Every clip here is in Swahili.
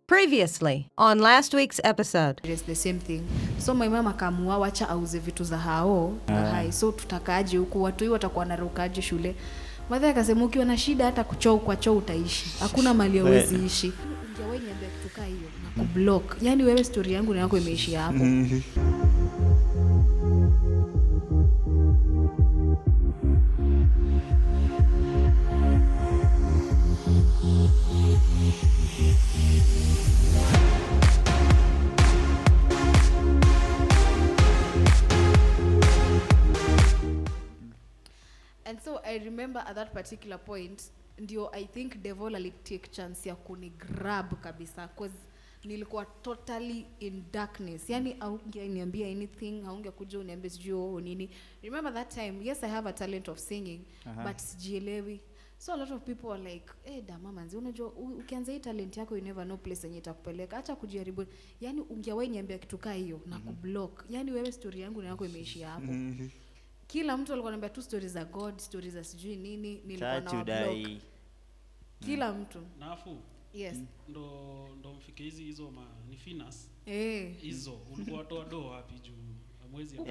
Previously on last week's episode. It's the same thing. So my mama akaamua wacha auze vitu za hao na hai. So tutakaaje huku, watu hiyo watakuwa narukaje shule. Mother akasema ukiwa na shida hata kuchoo kwa choo utaishi. Hakuna mali hawezi ishi. Ungewahi niambia kutoka hiyo na kublock. Yaani wewe story yangu na yako imeishi hapo. And so I remember at that particular point, ndio I think devil alitake chance ya kuni grab kabisa cause nilikuwa totally in darkness. Yani haungeniambia anything, haungekuja uniambie sijui nini. Remember that time, yes I have a talent of singing, but sijielewi. So a lot of people are like, "Eh, Dama manzi, unajua ukianza hii talent yako you never know place yenye itakupeleka. Acha kujaribu." Yani ungewahi niambia kitu kaa hiyo na kublock. Yani wewe story yangu na yako imeishia hapo. Kila mtu alikuwa ananiambia tu stories za God, stories za sijui nini, nilikuwa na block. Kila mtu. Nafu. Yes. Ndo mfike hizo ni finance. Hizo ulikuwa toa do wapi juu mwezi hapo.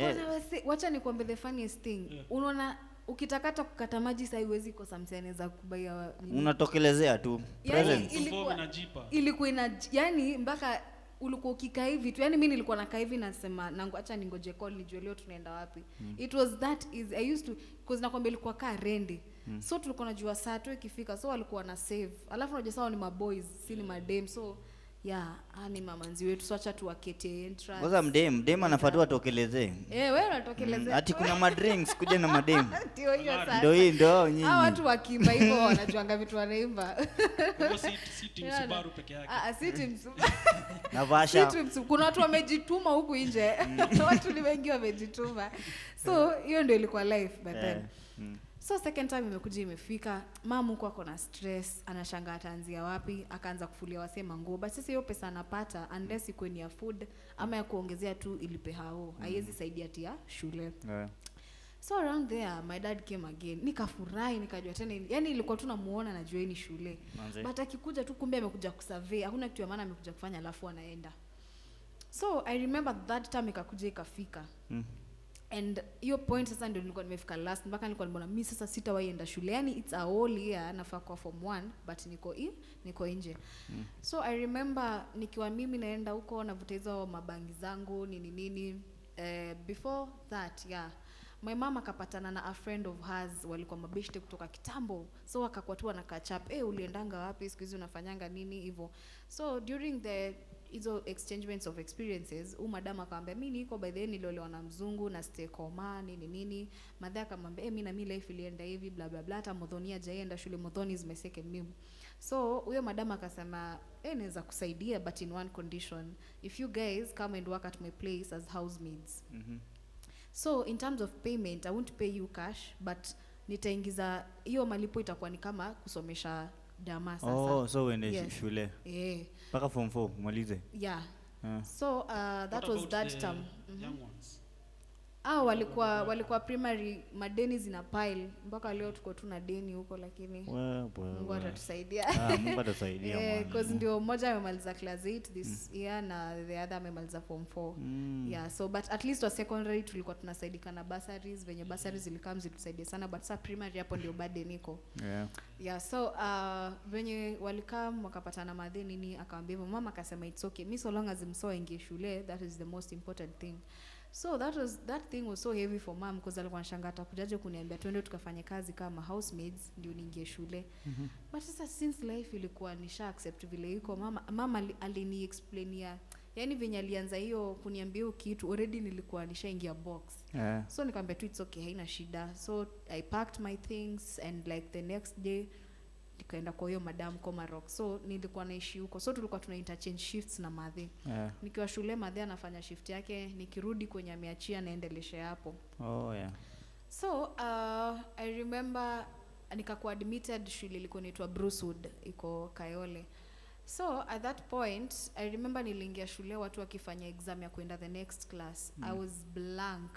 Wacha nikwambie the funniest thing. Unaona ukitakata kukata maji sasa huwezi kosa msanii za kubaya unatokelezea tu. Present. Ilikuwa yani mpaka ulikuwa ukikaa hivi tu, yani mimi nilikuwa nakaa hivi nasema nangu acha ningoje call nijue leo tunaenda wapi. It was that is I used to because nakwambia ilikuwa kaa rendi. So tulikuwa najua saa tu ikifika, so walikuwa na save. Alafu unajua sawa ni maboys, si ni madem. So yeah, ni mamanzi wetu, so acha tuwakete entrance. Kwanza mdem anafuatwa atokelezee. Wewe unatokelezea. Ati kuna madrinks kuja na madem. Ndio hiyo sasa. Ndio nyinyi. Hao watu wakiimba hivyo wanajuanga vitu wanaimba. Kwa si team Subaru peke yake. Si team Na Vasha. Kuna watu wamejituma huku nje. Watu ni wengi wamejituma. So hiyo ndio ilikuwa life but then. So second time imekuja imefika, mama huko ako na stress, anashangaa ataanzia wapi, akaanza kufulia wasema nguo. But sasa hiyo pesa anapata unless iko ni ya food ama ya kuongezea tu ilipe hao. Haiwezi saidia tia shule. So around there my dad came again. Nikafurahi, nikajua tena yani ilikuwa tu namuona najua ni shule. But akikuja tu kumbe amekuja kusurvey. Hakuna kitu ya maana amekuja kufanya alafu anaenda. So I remember that time ikakuja ikafika. And hiyo point sasa ndio nilikuwa nimefika last mpaka nilikuwa nimeona mimi sasa sitawahi enda shule. Yani it's a whole year nafaa kwa form 1 but niko nje. So I remember nikiwa mimi naenda huko navuta hizo mabangi zangu nini. Before that my mama akapatana na a friend of hers, walikuwa mabeshte kutoka kitambo. So wakakuwa tu wana catch up, uliendanga wapi siku hizi unafanyanga nini hivyo. So during the hizo exchangements of experiences, madam akamwambia mimi niko by the way niliolewa na mzungu na stay koma nini. Madha akamwambia mimi na mimi life ilienda hivi bla bla bla, hata Modhoni hajaenda shule, Modhoni is my second name. So huyo madam akasema naweza kusaidia but in one condition, if you guys come and work at my place as housemaids. So in terms of payment I won't pay you cash but nitaingiza hiyo malipo itakuwa ni kama kusomesha Dama sasa. So uende shule. Paka form 4 malize. So that was that term. Young ones. Walikuwa primary, madeni zina pile mpaka leo tuko tu na deni huko, lakini Mungu atatusaidia. Mungu atasaidia. Because ndio mmoja amemaliza class 8 this year na the other amemaliza form 4. So but at least wa secondary tulikuwa tunasaidika na bursaries, venye bursaries zilikam zitusaidie sana, but sa primary hapo ndio bado niko. So venye walikam wakapatana madeni nini, akamwambia mama akasema it's okay, me so long as mso ingie shule, that is the most important thing. So that thing was so heavy for mom because alikuwa anashangaa atakujaje kuniambia twende tukafanye kazi kama housemaids ndio niingie shule. But sasa since life ilikuwa nisha accept vile iko, mama alini explainia yani venye alianza hiyo kuniambia kitu already nilikuwa nishaingia box. So nikamwambia tu it's okay, haina shida. So I packed my things and like the next day nikaenda kwa hiyo madam Koma Rock. So nilikuwa naishi huko. So tulikuwa tuna interchange shifts na Madhe. Nikiwa shule Madhe anafanya shift yake, nikirudi kwenye ameachia naendelesha hapo. So I remember nikakuwa admitted shule ilikuwa inaitwa Brucewood iko Kayole. So at that point I remember niliingia shule watu wakifanya exam ya kwenda the next class. I was blank.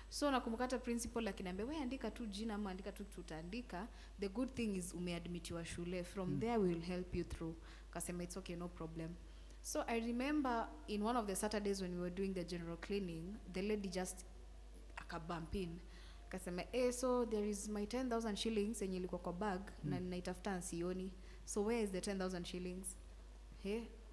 So nakumbuka hata principal akiniambia wewe andika tu jina ama andika tu tutaandika. The good thing is umeadmitiwa shule. From there we will help you through. akasema it's okay, no problem. So I remember in one of the Saturdays when we were doing the general cleaning, the lady just akabump in akasema so there is my 10,000 shillings yenye ilikuwa kwa bag na ninaitafuta sioni, so where is the 10,000 shillings?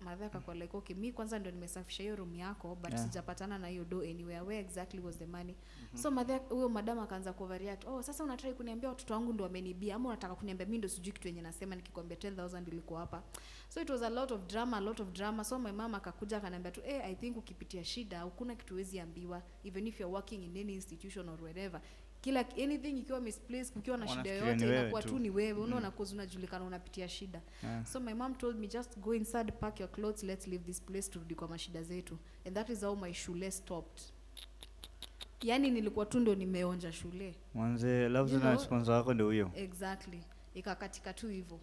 Madha akakuwa like okay, mi kwanza ndio nimesafisha hiyo room yako but sijapatana na hiyo do anywhere, where exactly was the money? So madha huyo madam akaanza kuoverreact, sasa unataka kuniambia watoto wangu ndio wamenibia ama unataka kuniambia mimi ndio sijui kitu yenye nasema nikikwambia 10,000 ilikuwa hapa? So it was a lot of drama. So my mama akakuja akaniambia tu I think ukipitia shida hakuna kitu wezi ambiwa, even if you're working in any institution or whatever, kila anything ikiwa misplaced, ukiwa na shida yote inakuwa tu ni wewe, unaona cause unajulikana unapitia shida. So my mom told me just go inside, pack your clothes, let's leave this place, turudi kwa mashida zetu. And that is how my shule stopped. Yani nilikuwa tu ndo nimeonja shule mwanze, labda na sponsor wako ndio huyo. Exactly, ikakatika tu hivyo.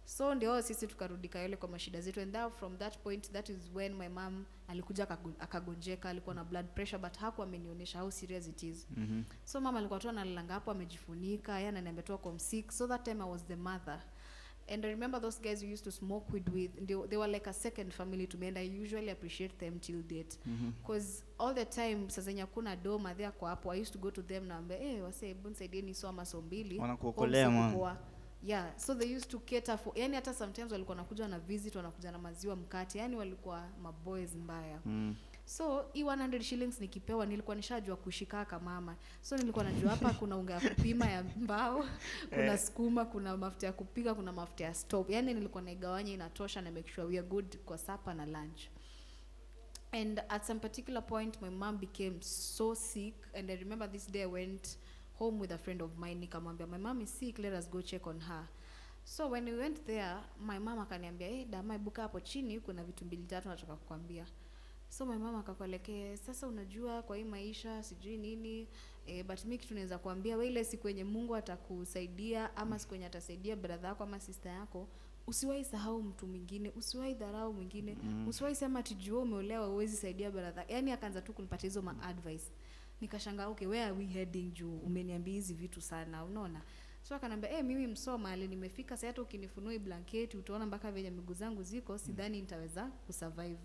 So ndio sisi tukarudi Kayole kwa mashida zetu, and now from that point, that is when my mom alikuja akagonjeka, alikuwa na blood pressure but hakuwa amenionyesha how serious it is. So mama alikuwa tu analala hapo amejifunika, yeye ananiambia tu ako sick. So that time I was the mother, and I remember those guys we used to smoke weed with, they were like a second family to me, and I usually appreciate them till date because all the time sasa zenye kuna do madhia kwa hapo, I used to go to them na ambe wase hebu nisaidieni soma so mbili wanakuokolea mama. Yeah, so they used to cater for, yani hata sometimes walikuwa nakuja na visit, wanakuja na maziwa mkate, yani walikuwa maboys mbaya. So hii 100 shillings nikipewa nilikuwa nishajua kushika kama mama. So nilikuwa najua hapa kuna unga ya kupima ya mbao, kuna sukuma, kuna mafuta ya kupika, kuna mafuta ya stove. Yani nilikuwa naigawanya inatosha na make sure we are good kwa supper na lunch. And at some particular point my mom became so sick, and I remember this day I went home with a friend of mine, nikamwambia my mom is sick, let us go check on her. So when we went there, my mom akaniambia Dama, ibuka hapo chini, kuna vitu 2-3 nataka kukwambia. So my mom akakolekea, sasa unajua kwa hii maisha sijui nini, but mimi kitu naweza kuambia wewe, ile siku yenye Mungu atakusaidia ama siku yenye atasaidia brother yako ama sister yako, usiwahi sahau mtu mwingine, usiwahi dharau mwingine, usiwahi sema ati juu umeolewa uwezi saidia brother. Yani akaanza tu kunipatia hizo advice. Nikashangaa okay, where are we heading juu umeniambia hizi vitu sana, unaona? So akanambia mimi msoma ali nimefika sasa, hata ukinifunua blanketi utaona mpaka venye miguu zangu ziko, sidhani nitaweza kusurvive.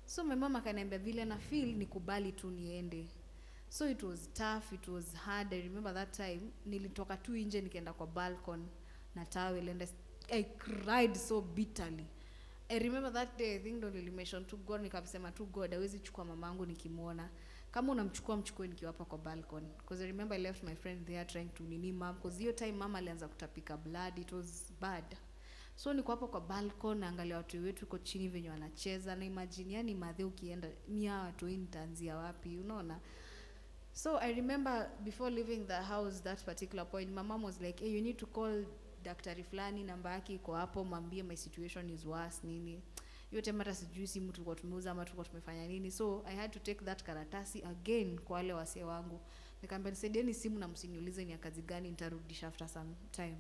So my mama akaniambia vile na feel nikubali tu niende. So it was tough, it was hard. I remember that time nilitoka tu nje nikaenda kwa balcony na towel, and I cried so bitterly. I remember that day, I think ndo nilimeshon to God, nikasema tu God, hawezi chukua mamangu nikimuona. Kama unamchukua mchukue nikiwa hapa kwa balcony, because I remember I left my friend there trying to nini mom, because hiyo time mama alianza kutapika blood, it was bad. So niko hapo kwa balcony naangalia watu wetu uko chini venye wanacheza, na imagine yani madhe ukienda mia watu nitaanzia wapi, unaona? So I remember before leaving the house that particular point, my mom was like, you need to call daktari fulani, namba yake iko hapo, mwambie my situation is worse nini. Yote mara sijui simu tulikuwa tumeuza ama tulikuwa tumefanya nini. So I had to take that karatasi again kwa wale wasee wangu. Nikamwambia nisaidieni simu na msiniulize ni kazi gani, nitarudisha after some time.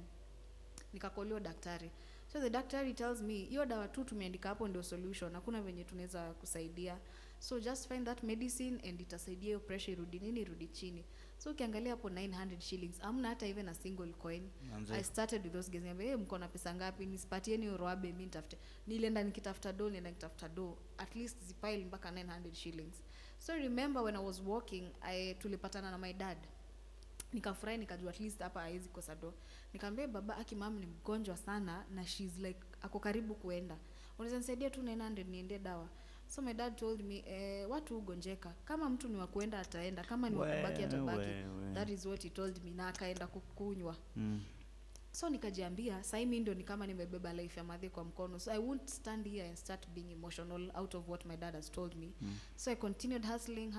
Nikakolio daktari. So the doctor tells me, hiyo dawa tu tumeandika hapo ndio solution, hakuna venye tunaweza kusaidia. So just find that medicine and itasaidia hiyo pressure irudi chini. So ukiangalia hapo 900 shillings, amna hata even a single coin. I started with those guys, niambia mko na pesa ngapi, nisipatieni oroabe mimi nitafute. Nilienda nikitafuta do, at least zipile mpaka 900 shillings. So remember when I was walking, tulipatana na my dad. Nikafurahi, nikajua at least hapa haizi kosa do. Nikamwambia baba, aki mama ni mgonjwa sana na she's like ako karibu kuenda, unaweza nisaidia tu 900 niende dawa? So my dad told me watu ugonjeka, kama mtu ni wa kuenda ataenda, kama ni wa kubaki atabaki. That is what he told me, na akaenda kukunywa. So nikajiambia sasa mimi ndio ni kama nimebeba life ya madhe kwa mkono, so I won't stand here and start being emotional out of what my dad has told me. So I continued hustling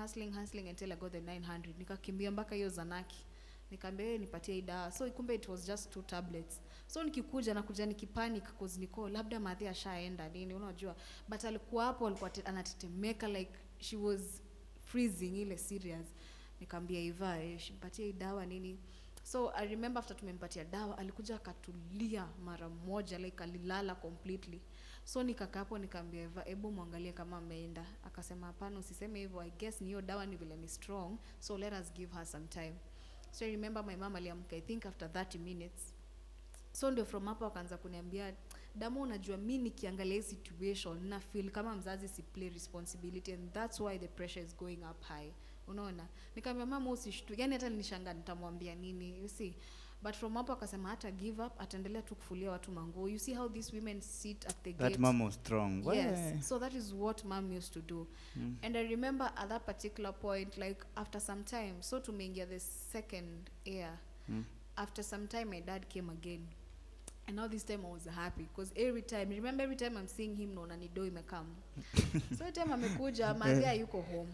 until I got the 900. Nikakimbia mpaka hiyo Zanaki, nikamwambia nipatie hii dawa. So kumbe it was just 2 tablets. So nikikuja nikipanic cause niko labda madhe ashaenda nini, unajua, but alikuwa hapo, alikuwa anatetemeka like she was freezing, ile serious. Nikamwambia Eva nipatie hii dawa nini. So I remember after tumempatia dawa alikuja akatulia mara moja, like alilala completely. So nikakaa hapo nikamwambia Eva, hebu muangalie kama ameenda. Akasema hapana, usiseme hivyo, I guess ni hiyo dawa ni vile ni strong, so let us give her some time. So I remember my mom aliamka I think after 30 minutes. So ndio from hapo akaanza kuniambia Damo unajua mimi nikiangalia hii situation na feel kama mzazi si play responsibility, and that's why the pressure is going up high. Unaona, nikamwambia mama usishtu, yani hata nishangaa nitamwambia nini, you see. But from hapo akasema hata give up, ataendelea tu kufulia watu manguo. You see how these women sit at the gate. That mom was strong. Yes. So that is what mom used to do. And I remember at that particular point, like after some time, so tumeingia the second year. After some time my dad came again. And now this time I was happy because every time I'm seeing him naona ni do imekam. So every time amekuja Maria yuko home.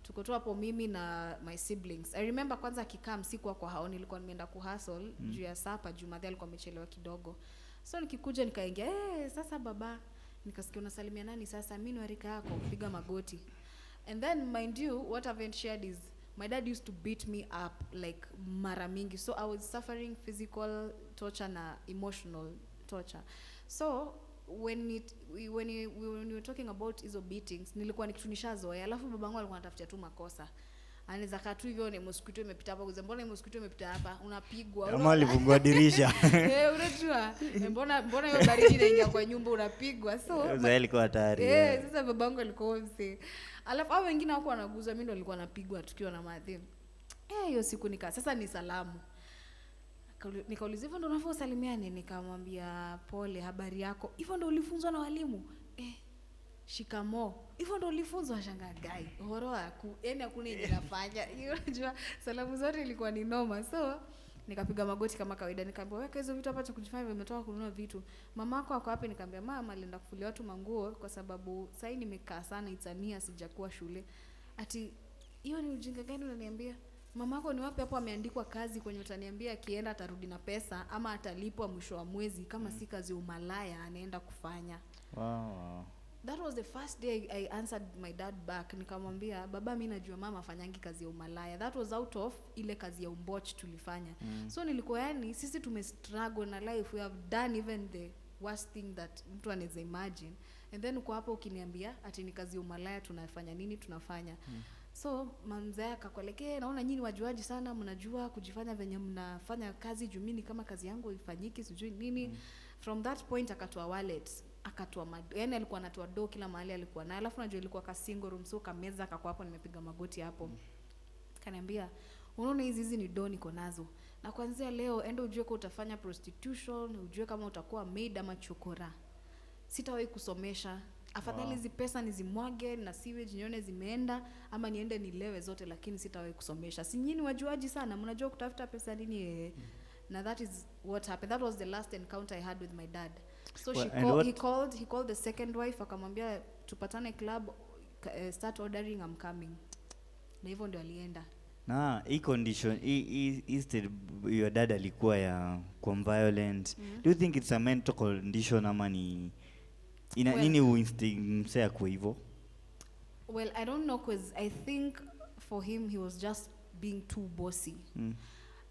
Tuko tu hapo mimi na my siblings. I remember kwanza akikam sikuwa kwa hao, nilikuwa nimeenda kuhustle juu ya sapa, juu Maria alikuwa amechelewa kidogo. So nikikuja nikaingia, sasa baba, nikasikia unasalimia nani sasa? Mimi ni warika yako, piga magoti. And then mind you, what I haven't shared is my dad used to beat me up like mara mingi. So I was suffering physical torture na emotional torture. So when we were talking about hizo beatings, nilikuwa nikitunishazoea, alafu babangu alikuwa anatafutia tu makosa. Anaweza kaa tu hivyo, ni mosquito imepita hapa, kuzembona mbona mosquito imepita hapa, unapigwa. Kama alifungua dirisha. Unajua, mbona hiyo baridi inaingia kwa nyumba unapigwa. So Zaeli alikuwa hatari. Sasa babangu alikuwa mse. Alafu hao wengine hawakuwa wanaguza, mimi ndo nilikuwa napigwa tukiwa na madhi. Hiyo siku sasa ni salamu. Nikauliza hivyo ndo unavyosalimiana? Nikamwambia pole, habari yako. Hivyo ndo ulifunzwa na walimu? Shikamo. Hivyo ndo ulifunzwa? Shangaa gai. Horoa yani hakuna yenye nafanya. Unajua salamu zote ilikuwa ni noma. So nikapiga magoti kama kawaida, nikamwambia weka hizo vitu hapa cha kujifanya umetoka kununua vitu. Mamako ako wapi? Nikamwambia mama alienda kufulia watu manguo kwa sababu sasa nimekaa sana itania sijakuwa shule. Ati hiyo ni ujinga gani unaniambia? Mamako ni wapi hapo ameandikwa kazi kwenye utaniambia akienda atarudi na pesa ama atalipwa mwisho wa mwezi, kama si kazi ya umalaya anaenda kufanya. Wow. That was the first day I answered my dad back. Nikamwambia baba, mimi najua mama afanyangi kazi ya umalaya. That was out of ile kazi ya umboch tulifanya. So nilikuwa yani sisi tumestruggle na life, we have done even the worst thing that mtu anaweza imagine. And then uko hapo ukiniambia ati ni kazi ya umalaya, tunafanya nini? Tunafanya. So mamzee akakwelekea, naona nyinyi wajuaji sana, mnajua kujifanya venye mnafanya kazi juu mimi kama kazi yangu ifanyiki sijui nini. From that point akatoa wallet, akatoa yani alikuwa anatoa do kila mahali alikuwa na, alafu najua ilikuwa ka single room, so kameza akakuwa hapo, nimepiga magoti hapo. Kaniambia unaona hizi ni do niko nazo, na kuanzia leo enda ujue kwa utafanya prostitution, ujue kama utakuwa maid ama chokora, sitawahi kusomesha. Afadhali hizi pesa nizimwage na sewage nione zimeenda, ama niende nilewe zote, lakini sitawahi kusomesha. Si nyinyi wajuaji sana, mnajua kutafuta pesa nini. Na that is what happened. That was the last encounter I had with my dad. So he called the second wife, akamwambia tupatane club, start ordering, I'm coming. Na hivyo ndio alienda. Na hii condition instead your dad alikuwa ya kwa violent. Do you think it's a mental condition ama ni nini uinstinct kwa hivyo? Well, I don't know, cause I think for him he was just being too bossy.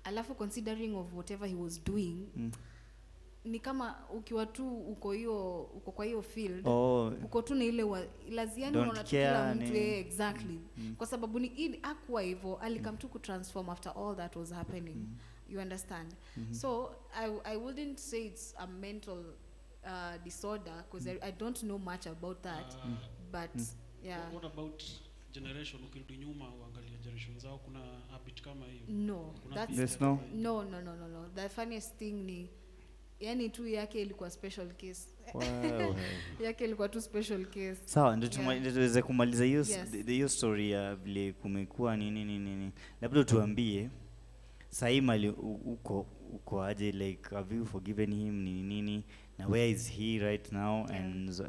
Alafu considering of whatever he was doing, ni kama ukiwa tu uko kwa hiyo field, uko tu na ile laziani unaona kila mtu exactly. Kwa sababu ni akwa hivyo alikam tu ku transform after all that was happening. You understand? So I wouldn't say it's a mental disorder, because I don't know much about that. But yeah. What about generation? Ukirudi nyuma uangalia generation zao, kuna habit kama hiyo? No, that's no. The funniest thing ni yani tu yake ilikuwa special case. Wow. Yake ilikuwa tu special case. Sawa, ndio tuweze kumaliza hiyo story ya vile kumekuwa nini. Labda tuambie sasa mali uko aje, like have you forgiven him nini na where is he right now? And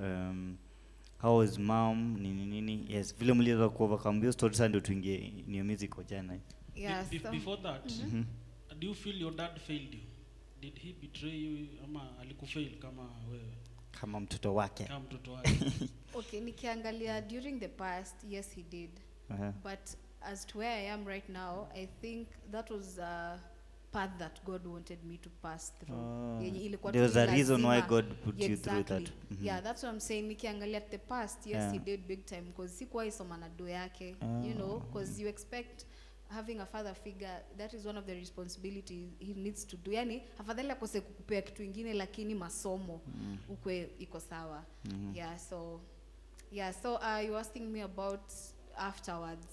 how is mom nini? Yes, vile mliweza ku overcome hiyo story sasa ndio tuingie ni music kwa jana. Yes. Before that, do you feel your dad failed you? Did he betray you ama alikufail kama wewe? Kama mtoto wake. Okay, nikiangalia during the past, yes he did. But as to where I am right now, I think that was a path that God wanted me to pass through. There was a reason why God put you through that. Yeah, that's what I'm saying. Nikiangalia the past, yes he did big time, because sikuwa isoma na do yake, you know, because you expect having a father figure, that is one of the responsibilities he needs to do. Yani afadhali akose kukupea kitu ingine lakini masomo ukwe iko sawa. So you asking me about afterwards.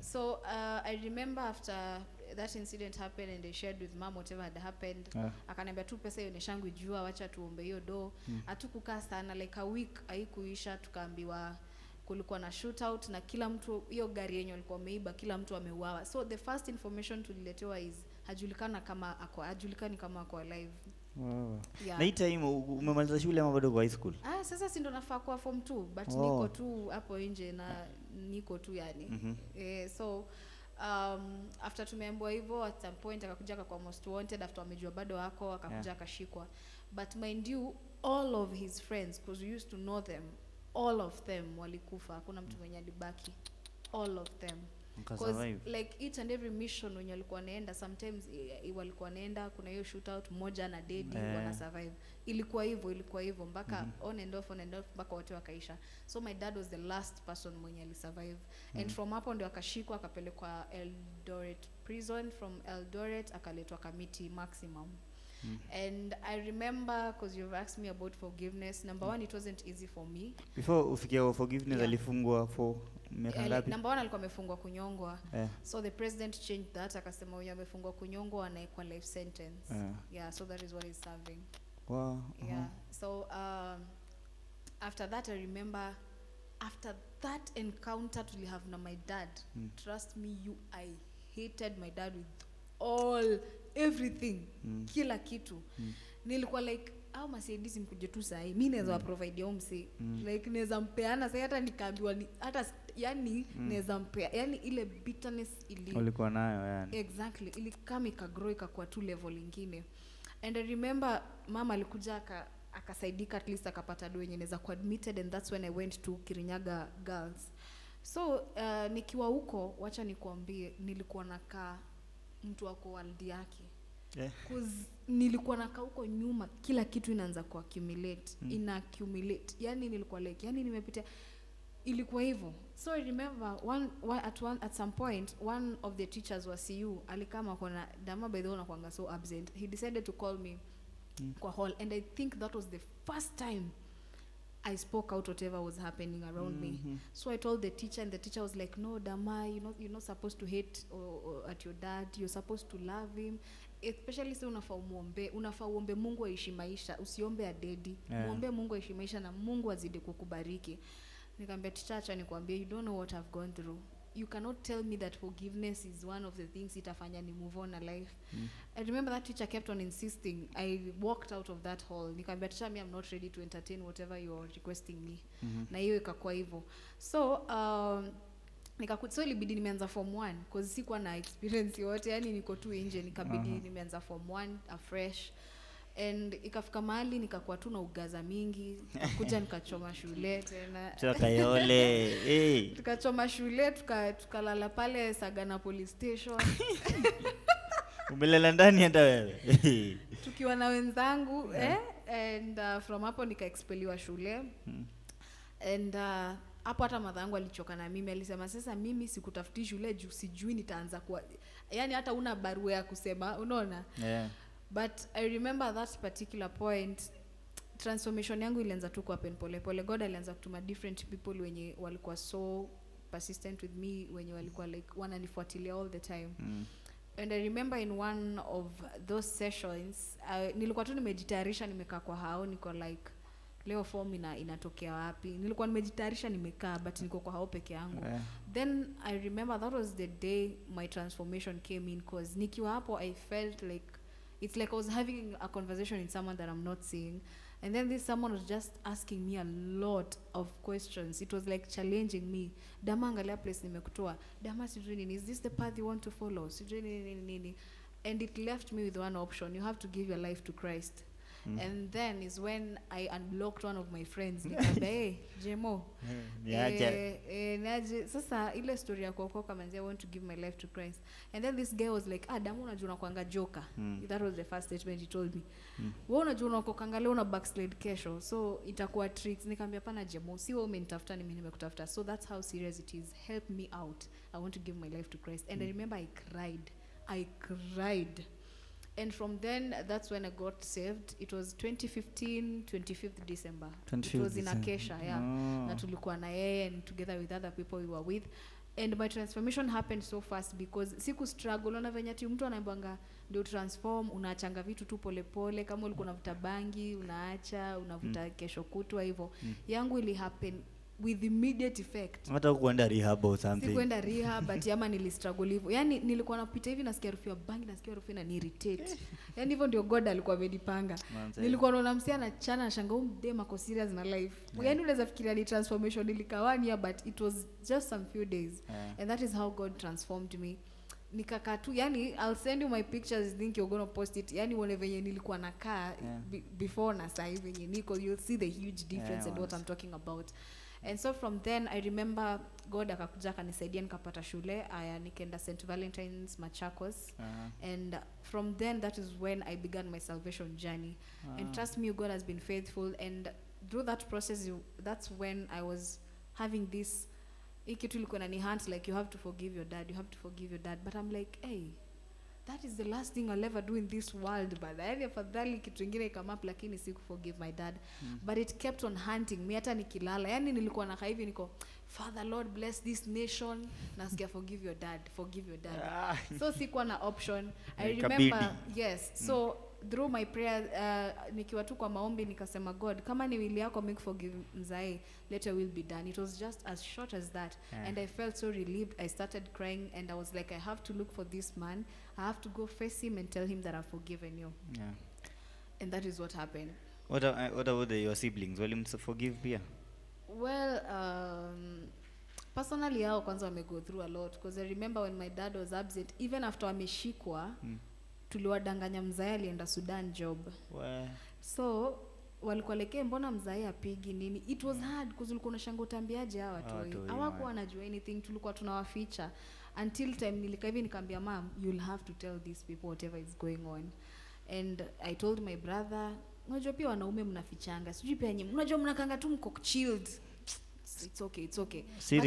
So I remember after that incident happened and they shared with mom whatever had happened. Akaniambia tu pesa ioneshangu jua, wacha tuombe hiyo do. Hatukukaa sana, like a week haikuisha tukaambiwa kulikuwa na shootout na kila mtu, hiyo gari yenye walikuwa wameiba kila mtu ameuawa. So the first information tuliletewa is hajulikani kama ako alive. Wow. Yeah. Na hii time umemaliza shule ama bado kwa high school? Sasa si ndo nafaa kwa form 2 but niko tu hapo nje na niko tu yani. So after tumeambiwa hivyo, at some point akakuja kwa most wanted after amejua bado wako, akakuja akashikwa. But mind you, all of his friends, because we used to know them, all of them walikufa. Hakuna mtu mwenye alibaki. All of them. Because like each and every mission when walikuwa naenda, sometimes walikuwa naenda kuna hiyo shootout moja na dedi wana survive. Ilikuwa hivyo mpaka on and off mpaka wote wakaisha. So my dad was the last person mwenye alisurvive. And from hapo ndio akashikwa akapelekwa Eldoret prison, from Eldoret akaletwa Kamiti maximum. And I remember, because you've asked me about forgiveness, number one, it wasn't easy for me. Before ufikia forgiveness alifungwa for miaka ngapi? Number one alikuwa amefungwa kunyongwa. So the president changed that, akasema huyo amefungwa kunyongwa anaikuwa life sentence. So that is what he's serving. Wow. So after that I remember, after that encounter to have na my dad, trust me, I hated my dad with everything, kila kitu. Nilikuwa like, au masaidizi mkuje tu sahi, mimi naweza provide yao msi, like naweza mpeana sasa, hata nikaambiwa hata yani naweza mpea, yani ile bitterness ulikuwa nayo yani. Exactly, ilikama ikagrow ikakuwa tu level nyingine. And I remember mama alikuja akasaidika, at least akapata do yenye naweza kuwa admitted, and that's when I went to Kirinyaga Girls. So nikiwa huko, wacha nikuambie, nilikuwa nakaa mtu wako waldi yake. Cause nilikuwa nakaa huko nyuma, kila kitu inaanza ku accumulate, accumulate. Yani nilikuwa like, yani nimepitia, ilikuwa hivyo. So I remember at some point one of the teachers wa CU alikama kuna Dama, by the way unakuanga so absent, he decided to call me kwa hall, and I think that was the first time I spoke out whatever was happening around me. So I told the teacher, and the teacher was like, no Dama, you're not supposed to hate or at your dad, you're supposed to love him. Especially say unafaa uombe Mungu aishi maisha, usiombe adedi. Muombe Mungu aishi maisha na Mungu azidi kukubariki. Nikamwambia teacher, acha nikwambie, you don't know what I've gone through. You cannot tell me that forgiveness is one of the things itafanya ni move on a life. I remember that teacher kept on insisting. I walked out of that hall. Nikamwambia teacher, I'm not ready to entertain whatever you're requesting me. Na hiyo ikakuwa hivyo. So so ilibidi nimeanza form 1 because sikuwa na experience yote, yani niko tu nje, nikabidi nimeanza form 1 afresh. And ikafika mahali nikakuwa tu na ugaza mingi, kuja nikachoma shule tena. Tukayole. Tukachoma shule, tukalala pale Sagana police station. Umelala ndani hata wewe? Tukiwa na wenzangu, and from hapo nikaexpeliwa shule. And hapo hata madhangu alichoka na mimi, alisema sasa mimi sikutafuti shule juu sijui nitaanza kwa, yani hata una barua ya kusema, unaona? But I remember that particular point, transformation yangu ilianza tu kwa pole pole. God alianza kutuma different people wenye walikuwa so persistent with me, wenye walikuwa like wananifuatilia all the time. And I remember in one of those sessions, nilikuwa tu nimejitayarisha, nimekaa kwa hao, niko like leo form inatokea wapi. Nilikuwa nimejitayarisha nimekaa, but niko kwa hao peke yangu. Then I remember that was the day my transformation came in, cause nikiwa hapo I felt like it's like I was having a conversation with someone that I'm not seeing, and then this someone was just asking me a lot of questions. It was like challenging me. Dama, angalia place nimekutoa. Dama, sijui nini, is this the path you want to follow? Sijui nini. And it left me with one option: you have to give your life to Christ. And then is when I unblocked one of my friends. Nikamwambia, hey, Jemo. Niaje. Sasa ile story ya kuokoka manzi, I want to give my life to Christ. And then this guy was like, Damu unajua unakuanga joka. That was the first statement he told me. Wewe unajua unaokokanga leo na backslide kesho. So itakuwa tricks. Nikamwambia pana Jemo, si wewe umenitafuta ni mimi nimekutafuta. So that's how serious it is. Help me out. I want to give my life to Christ. And I remember I cried. And from then, that's when I got saved. It was 2015, 25th December. It was in Acacia, yeah. Na tulikuwa na yeye, and together with other people we were with. And my transformation happened so fast because siku struggle. Ona venye ati mtu anaambanga ndio transform, unaachanga vitu tu pole pole. Kama ulikuwa unavuta bangi, unaacha, unavuta kesho kutwa hivyo. Yangu ili happen with immediate effect. Hata kuenda rehab or something. Sikuenda rehab, but yama nilistruggle hivyo. Yani nilikuwa napita hivi nasikia harufu ya bangi, nasikia harufu ina irritate. Yani hivyo ndio God alikuwa amenipanga. Nilikuwa naona msichana chana shanga dem ako serious na life. Yani unaweza fikiria ni transformation ilikawani, but it was just some few days. And that is how God transformed me. Nikaka tu, yani I'll send you my pictures, think you're going to post it. Yani uone venye nilikuwa nakaa before na sasa hivi venye niko, you'll see the huge difference and what I'm talking about. And so from then I remember God akakuja akanisaidia nikapata shule nikaenda St. Valentine's Machakos. And from then that is when I began my salvation journey. And trust me, God has been faithful, and through that process that's when I was having this ikitu ilikuwa na ni hunt, like you have to forgive your dad, but I'm like, hey, that is the last thing I'll ever do in this world, but yani afadhali kitu kingine come up, lakini siku forgive my dad. But it kept on hunting me hata nikilala. Yani nilikuwa nakaa hivi niko, Father Lord bless this nation, nasikia forgive your dad. So sikuwa na option. I remember, yes. So through my prayer, nikiwa tu kwa maombi nikasema, God, kama ni wili yako make forgive mzae, let your will be done. It was just as short as that. And I felt so relieved. I started crying and I was like, I have to look for this man. I have to go face him and tell him that I've forgiven you. And that is what happened. What about your siblings? Will you forgive pia? Well, personally hao kwanza wame go through a lot, because I remember when my dad was absent, even after ameshikwa, tuliwadanganya mzae alienda Sudan job. So walikuwa leke mbona mzae apigi nini. It was hard because ulikuwa unashanga utambiaje hawa watu. Hawakuwa wanajua anything, tulikuwa tunawaficha. Until time nilikaa hivi nikamwambia mom, you'll have to tell these people whatever is going on. And I told my brother, unajua pia wanaume mnafichanga. Sijui pia nyinyi unajua mnakanga tu mko chilled. It's okay.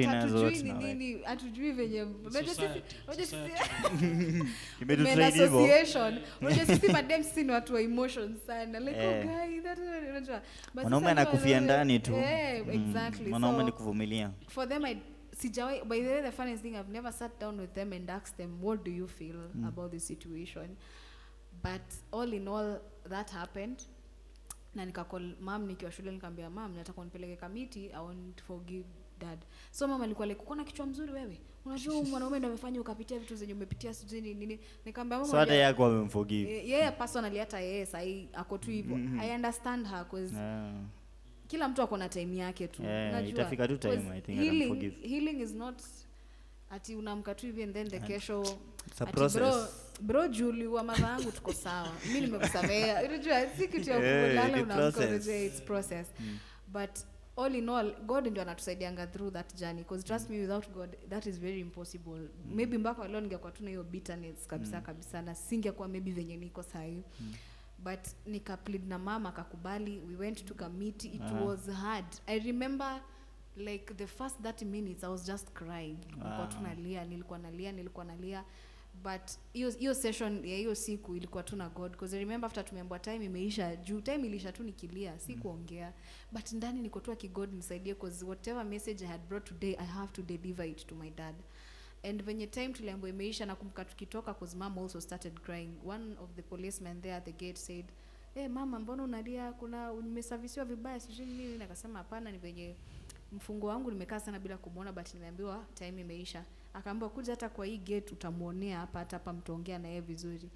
Hatujui ni nini, hatujui venye unajua sisi association. Unajua sisi madem sisi ni watu wa emotions sana. Like guy that unajua. Mwanaume anakufia ndani tu. Exactly. Mwanaume ni kuvumilia. For them sijawai, by the way, the funniest thing, I've never sat down with them and asked them, what do you feel about this situation? But all in all, that happened. Na nikakall mom nikiwa shule, nikamwambia mom, nataka unipeleke kamiti, I want to forgive dad. So mama alikuwa like, uko na kichwa mzuri wewe, unajua mwanaume ndio amefanya ukapitia vitu zenye umepitia sijui nini. Nikamwambia mama, so hata yako amemforgive yeye personally, hata yeye sahi ako tu hivyo. I understand her because kila mtu ako na time yake tu. Unajua itafika tu time, I think healing is not ati unamka tu hivi and then the kesho it's a process. Bro Julie wa mama yangu tuko sawa, mimi nimekusamea. Unajua si kitu ya kulala unaamka unajua it's process. But all in all, God ndio anatusaidianga through that journey, because trust me, without God that is very impossible. Maybe mpaka leo ningekuwa tu na hiyo bitterness kabisa na singekuwa maybe venye niko sahi. But nika plead na mama akakubali. We went to committee. It was hard. I remember like the first 30 minutes I was just crying. Nilikuwa nalia. But hiyo session ya hiyo siku ilikuwa tu na God, because I remember after tumeambiwa time imeisha, time ilisha tu nikilia, si kuongea. But ndani niko tu God nisaidie, because whatever message I had brought today, I have to deliver it to my dad. And when your time tuliambiwa imeisha, nakumbuka tukitoka, because mom also started crying. One of the policemen there at the gate said, "Hey mama, mbona unalia? Kuna umesavisiwa vibaya sijui nini?" Akasema hapana, ni venye mfungo wangu nimekaa sana bila kumuona, but nimeambiwa time imeisha. Akaambiwa kuja hata kwa hii gate utamuonea hapa mtaongea na yeye vizuri.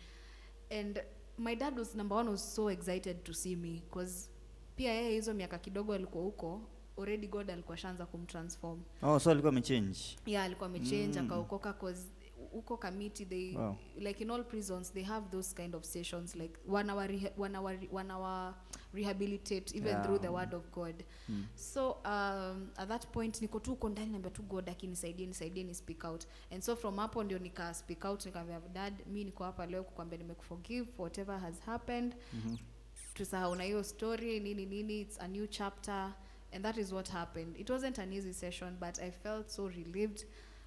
And my dad was was so excited to see me, because pia yeye hizo miaka kidogo alikuwa huko, already God alikuwa shanza kumtransform. So alikuwa amechange. Yeah, alikuwa amechange, akaokoka, because uko Kamiti, they like in all prisons they have those kind of sessions, like 1 hour 1 hour rehabilitate even through the word of God. So at that point niko tu ndani naambia tu God akinisaidie ni speak out, and so from hapo ndio nika speak out, nikamwambia dad, mimi niko hapa leo kukwambia nimekuforgive for whatever has happened. Tusahau na hiyo story nini, it's a new chapter. And that is what happened. It wasn't an easy session, but I felt so relieved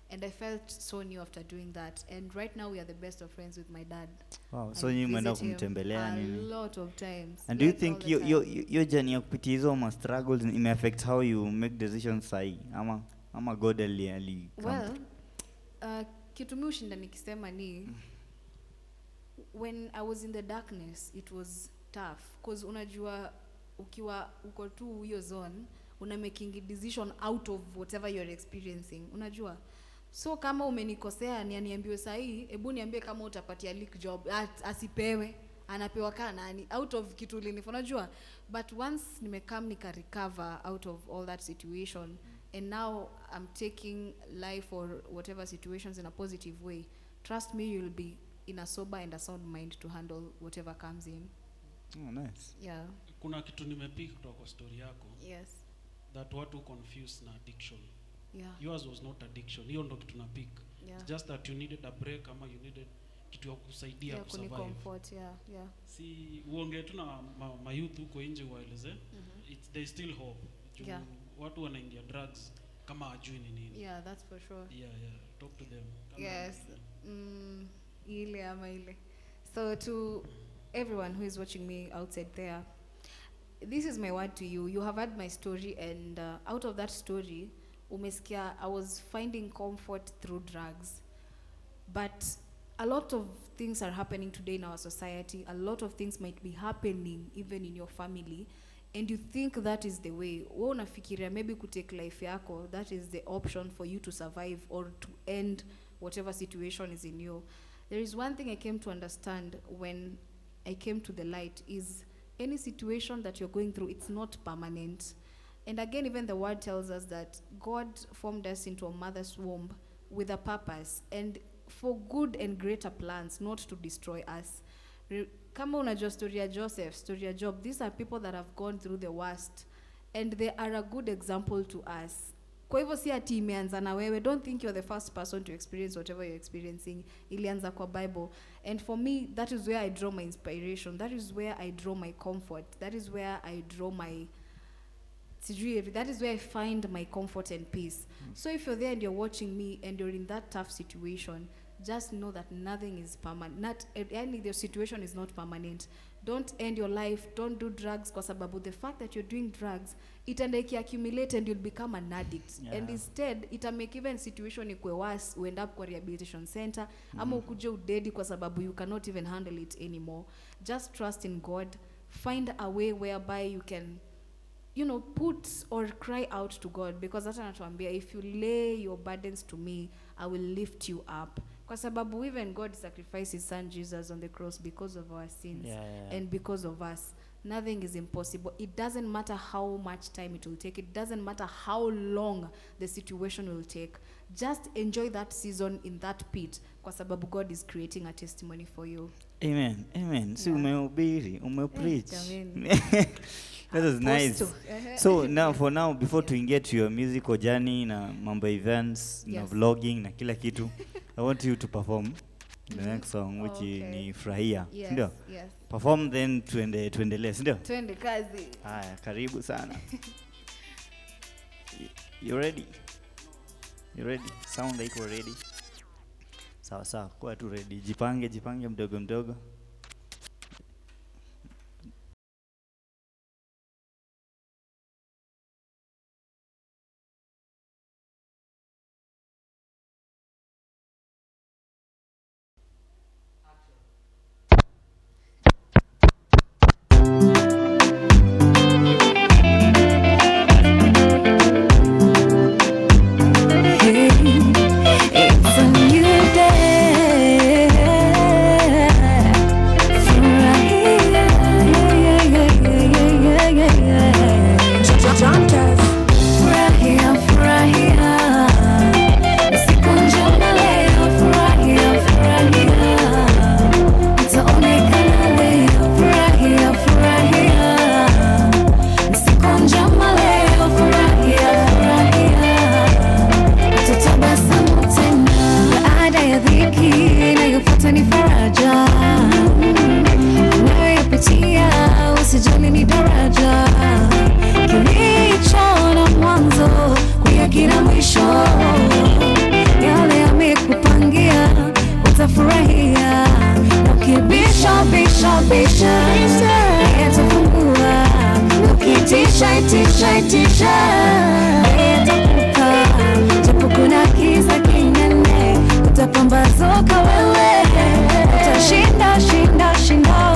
and I felt so new after doing that. And right now we are the best of friends with my dad. Wow, so you mwenda kumtembelea nini? A lot of times. And do you think your journey ya kupitia hizo ma struggles may affect how you make decisions sahi ama God ali Well, kitu mimi ushinda nikisema ni when I was in the darkness it was tough because unajua ukiwa uko tu hiyo zone una making a decision out of whatever you're experiencing, unajua. So kama umenikosea niambiwe sahi, hebu niambie kama utapatia leak job, asipewe, anapewa nani out of kitu lini, unajua. But once nimekam nika recover out of all that situation, and now I'm taking life or whatever situations in a positive way, trust me, you'll be in a sober and a sound mind to handle whatever comes in. Oh, nice. Yeah. Kuna kitu nimepick kutoka kwa story yako. Yes. That watu confuse na addiction. Yeah. Yours was not addiction. Hiyo ndo kitu na pick. Yeah. It's just that you needed a break ama you needed kitu ya kusaidia kusurvive. Comfort, yeah. Si uongee tu na ma youth huko nje waeleze. They still hope. Yeah. Watu wanaingia drugs kama ajui ni nini. Yeah, that's for sure. Yeah. Talk to them. Yes. Ile. So to everyone who is watching me outside there, this is my word to you. You have heard my story, and out of that story, umesikia, I was finding comfort through drugs. But a lot of things are happening today in our society. A lot of things might be happening even in your family, and you think that is the way. Wewe unafikiria maybe kutake life yako, that is the option for you to survive or to end whatever situation is in you. There is one thing I came to understand when I came to the light is any situation that you're going through, it's not permanent. And again, even the word tells us that God formed us into a mother's womb with a purpose and for good and greater plans, not to destroy us. Kama unajua story ya Joseph, story ya Job, these are people that have gone through the worst and they are a good example to us. Kwa hivyo si ati imeanza na wewe. Don't think you're the first person to experience whatever you're experiencing. Ilianza kwa Bible. And for me, that is where I draw my inspiration. That is where I draw my comfort. That is where I draw my... That is where I find my comfort and peace. So if you're there and you're watching me and you're in that tough situation, just know that nothing is permanent. The situation is not permanent. Don't end your life. Don't do drugs kwa sababu the fact that you're doing drugs, itaenda accumulate and you'll become an addict. Yeah. And instead, it'll make even situation ikwe worse, you end up kwa rehabilitation center, ama ukuje udedi kwa sababu you cannot even handle it anymore. Just trust in God. Find a way whereby you can, put or cry out to God, because hata natuambia, if you lay your burdens to me, I will lift you up. Kwa sababu even God sacrificed his son Jesus on the cross because of our sins. And because of us. Nothing is impossible. It doesn't matter how much time it will take. It doesn't matter how long the situation will take. Just enjoy that season in that pit, kwa sababu God is creating a testimony for you. Amen. Si umehubiri, umepreach. That is nice. So now before to get to your musical journey na mambo events, na vlogging na kila kitu, I want you to perform the next song, which ni Frahia. Ndio? Yes. Perform then tuendelee, ndio? Twende kazi. Haya, karibu sana. You ready? Sound like we're ready. Sawa, kwa tu ready. Jipange mdogo. It's a new day. itisha itakupa, japo kuna kiza kinene, utapambazuka wewe, utashinda shinda shinda.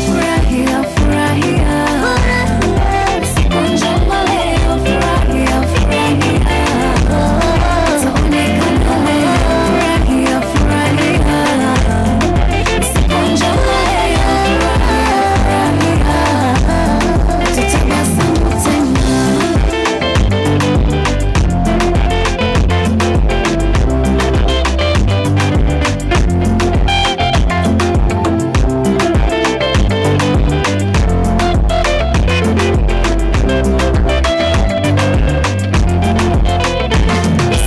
Furahia furahia, siku njema leo, furahia furahia, utaonekana leo, furahia furahia, siku njema leo, furahia furahia, utatabasamu tena.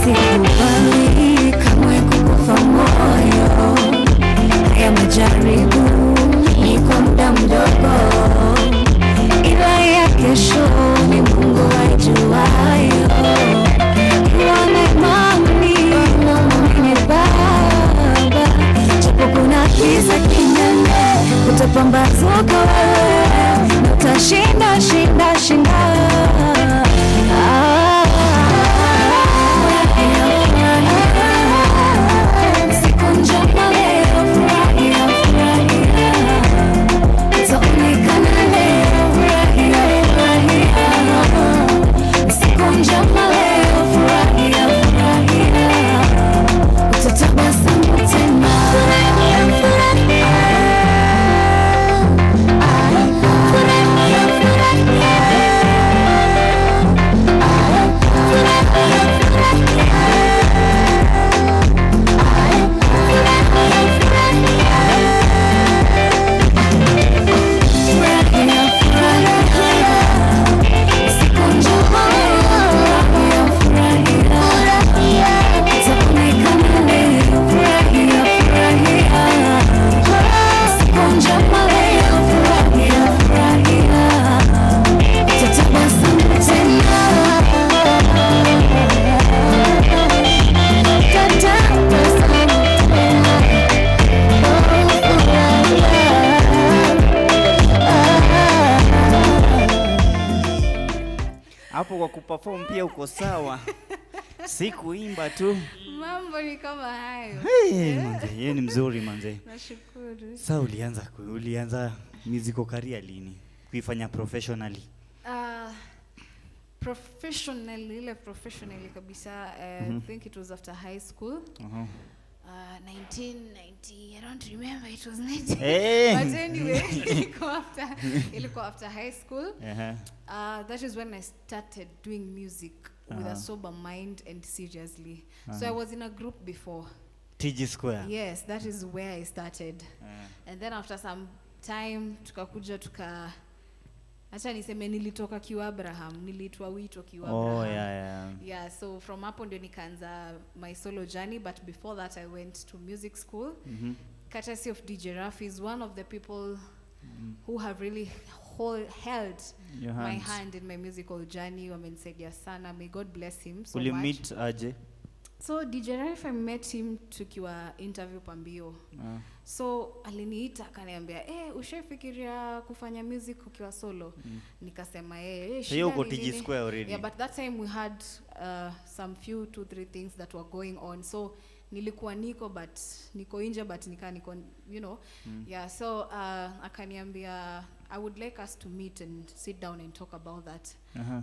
Sikubali kamwe kukufa moyo, haya majaribu ni kwa muda mdogo, ila ya kesho ni Mungu ajuayo. Kuwa na imani na mwamini Baba, japo kuna kiza kinene, utapambazuka wewe, na utashinda shinda shinda. Siku njema leo, furahia furahia, utaonekana leo, furahia furahia, siku njema leo, furahia furahia, utatabasamu tena. Furahia furahia, furahia furahia, Hapo kwa kuperform pia uko sawa. Si kuimba tu. Mambo ni kama hayo. Hey, manze, yeye ni mzuri manze. Nashukuru. Sasa ulianza musical career lini? Kuifanya professionally? Professionally kabisa, I think it was after high school. 1990, I don't remember, it was 90. Hey. But anyway, ilikuwa after high school. That is when I started doing music with a sober mind and seriously. So I was in a group before. TG Square? Yes, that is where I started. And then after some time, acha niseme nilitoka kiwa Abraham, nilitwa wito kiwa Abraham. Yeah, so from hapo ndio nikaanza my solo journey, but before that I went to music school. Courtesy of DJ Rafi is one of the people who have really held my hand in my musical journey. Wamenisaidia sana. May God bless him so much. Meet aje? So DJ Rafi, I met him tukiwa interview Pambio. So aliniita akaniambia, ushafikiria kufanya music ukiwa solo? Nikasema shida uko TG Square already. Yeah, but that time we had some 2-3 things that were going on. So nilikuwa niko nje but niko, you know. Yeah, so akaniambia I would like us to meet and sit down and talk about that.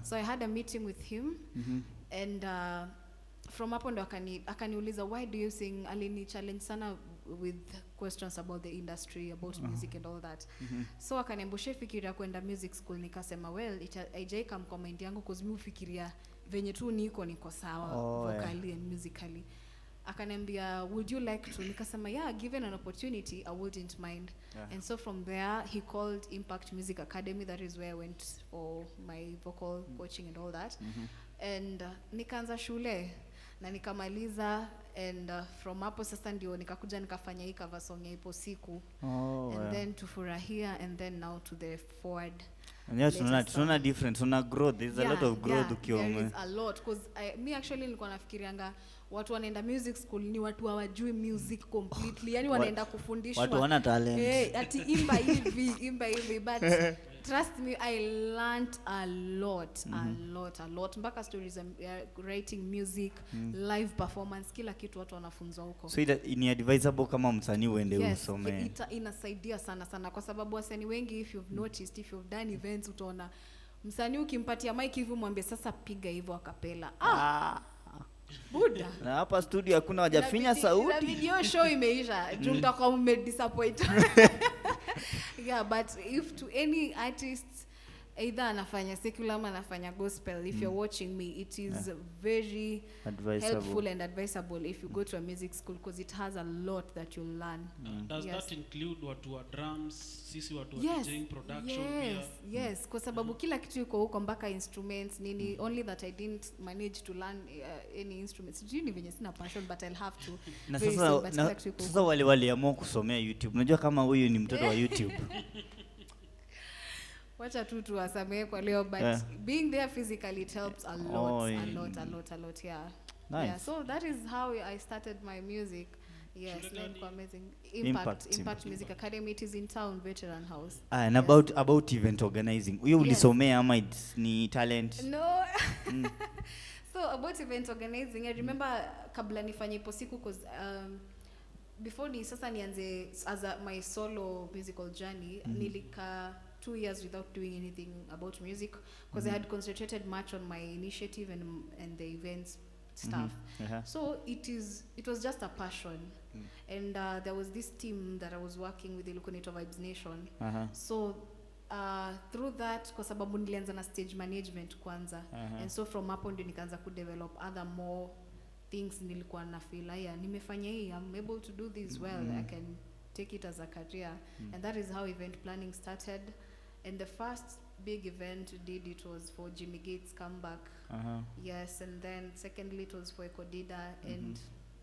So I had a meeting with him, and from hapo ndo akaniuliza, why do you sing? Alini challenge sana with questions about the industry, about music and all that. So akaniambia fikiria kwenda music school. Nikasema well, haijai come kwa mind yangu cause mimi ufikiria venye tu niko sawa vocally and musically. Akaniambia, would you like to? Nikasema yeah, given an opportunity I wouldn't mind. And so from there he called Impact Music Academy. That is where I went for my vocal coaching and all that. And nikaanza shule na nikamaliza, and from hapo sasa ndio nikakuja nikafanya hii cover song ya Ipo Siku, and then to Furahia, and then now to the Forward. Yeah, tunaona difference, tuna growth. There's a lot of growth ukiwa there is a lot because me actually nilikuwa nafikirianga watu wanaenda music school ni watu hawajui music completely, yani wanaenda kufundishwa watu wana talent, ati imba hivi but trust me, I learned a lot mpaka stories, writing music, live performance, kila kitu watu wanafunzwa huko. So ni advisable kama msanii uende usome. Inasaidia sana kwa sababu wasanii wengi, if you've noticed, if you've done events, utaona msanii ukimpatia mic hivi mwambie sasa piga hivyo akapela. Buda. Na hapa studio hakuna wajafinya sauti. Na video show imeisha. Mtakuwa mmedisappoint. Yeah, but if to any artist either anafanya secular ama anafanya gospel, if you're watching me, it is very helpful and advisable if you go to a music school because it has a lot that you'll learn. Does that include watu wa drums, sisi watu wa DJing, production pia? Yes, kwa sababu kila kitu yuko huko mpaka instruments nini. Only that I didn't manage to learn any instruments. Do you know venye sina passion but I'll have to. Na sasa waliamua kusomea YouTube. Unajua kama huyu ni mtoto wa YouTube. Wacha tu tuwasamee kwa leo, but being there physically it helps a lot, yeah. Nice. Yeah, so that is how I started my music. Yes, amazing. Impact Music Academy, it is in town, Veteran House. And about event organizing. Huyo ulisomea ama ni talent? No. So about event organizing, I remember kabla nifanye ipo siku cause before nianze as my solo musical journey, nilika 2 years without doing anything about music because I had concentrated much on my initiative and the events stuff. So it was just a passion. And there was this team that I was working with, Ilukonito Vibes Nation. So through that, kwa sababu nilianza na stage management kwanza, and so from hapo ndio nikaanza ku develop other more things. Nilikuwa na feel nimefanya hii, I'm able to do this well, I can take it as a career. And that is how event planning started. And the first big event we did, it was for Jimmy Gates' comeback. Yes, and then secondly it was for Ekodida and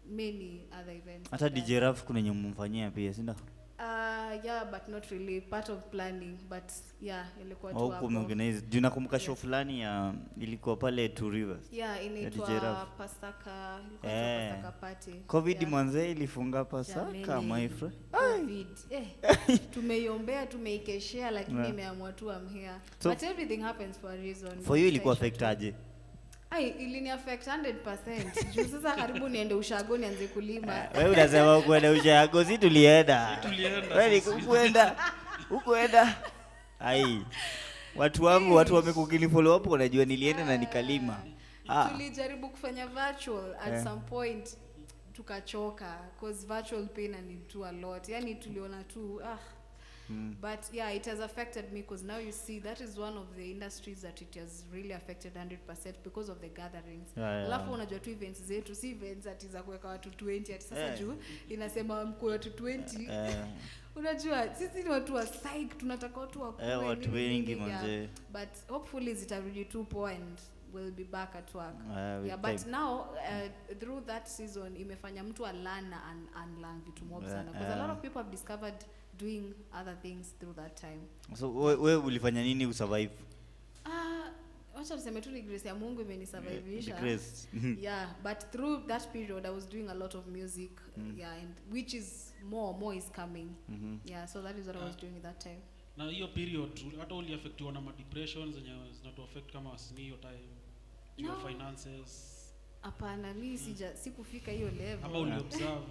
many other events. Hata DJ Raf kuna nyumfanyia pia, sinda? Yeah, but not really part of planning, but yeah, ilikuwa tu hapo. Organize. Nakumbuka show fulani ya ilikuwa pale Two Rivers. Yeah, inaitwa Pasaka, Pasaka party. COVID manze ilifunga Pasaka, my friend. COVID. Tumeiombea, tumeikeshea, lakini imeamua tu am here. But everything happens for a reason. For you ilikuwa affect aje? Ilini affect 100%. Juu sasa karibu niende ushago nianze kulima. Wewe unasema ukwenda ushago, si tulienda. Wewe ukwenda. Watu wangu, watu wamekukili follow up, unajua nilienda na nikalima. Tulijaribu kufanya virtual at some point tukachoka because virtual pain and too a lot. Yani tuliona tu but yeah, it has affected me because now you see that is one of the industries that it has really affected 100% because of the gatherings. Alafu unajua tu events zetu si events ati za kuweka watu 20 ati sasa juu inasema mko watu 20. Unajua sisi ni watu wa psych, tunataka watu wakue watu wengi manze. But hopefully zitarudi tu poa and we'll be back at work. But now through that season imefanya mtu learn and unlearn vitu mob sana because a lot of people have discovered doing other things through that time. So wewe ulifanya nini usurvive? Wacha tuseme tu ni grace ya Mungu imenisurviveisha. Grace. Yeah, but through that period I was doing a lot of music, and which is more is coming. Yeah, so that is what I was doing at that time. Na hiyo period hata uli affectiwa na depressions zenye zinatu affect kama wasanii hiyo time. Your finances. Hapana, mimi sikufika hiyo level. Ama uli observe.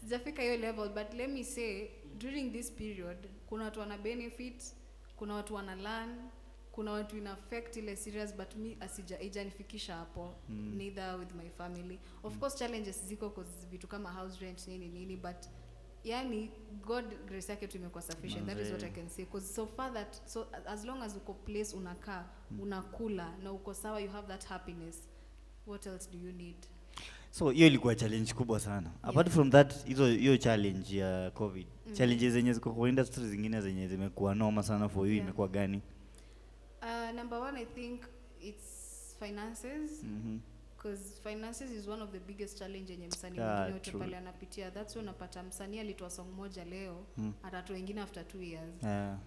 Sijafika hiyo level, but let me say during this period kuna watu wana benefit, kuna watu wana learn, kuna watu in affect ile serious, but me asijanifikisha hapo, neither with my family. Of course challenges ziko cause vitu kama house rent nini, but yani God grace yake tu imekuwa sufficient. That is what I can say because so far that as long as uko place unakaa, unakula na uko sawa, you have that happiness, what else do you need? So hiyo ilikuwa challenge kubwa sana. Apart from that, hiyo challenge ya COVID, challenges zenye ziko kwa industry zingine zenye zimekuwa noma sana for you imekuwa gani? Number one, I think it's finances. because finances is one of the biggest challenge yenye msanii Yeah, mwingine yote true. pale anapitia. That's why unapata msanii alitoa song moja leo atatoa wengine after 2 years,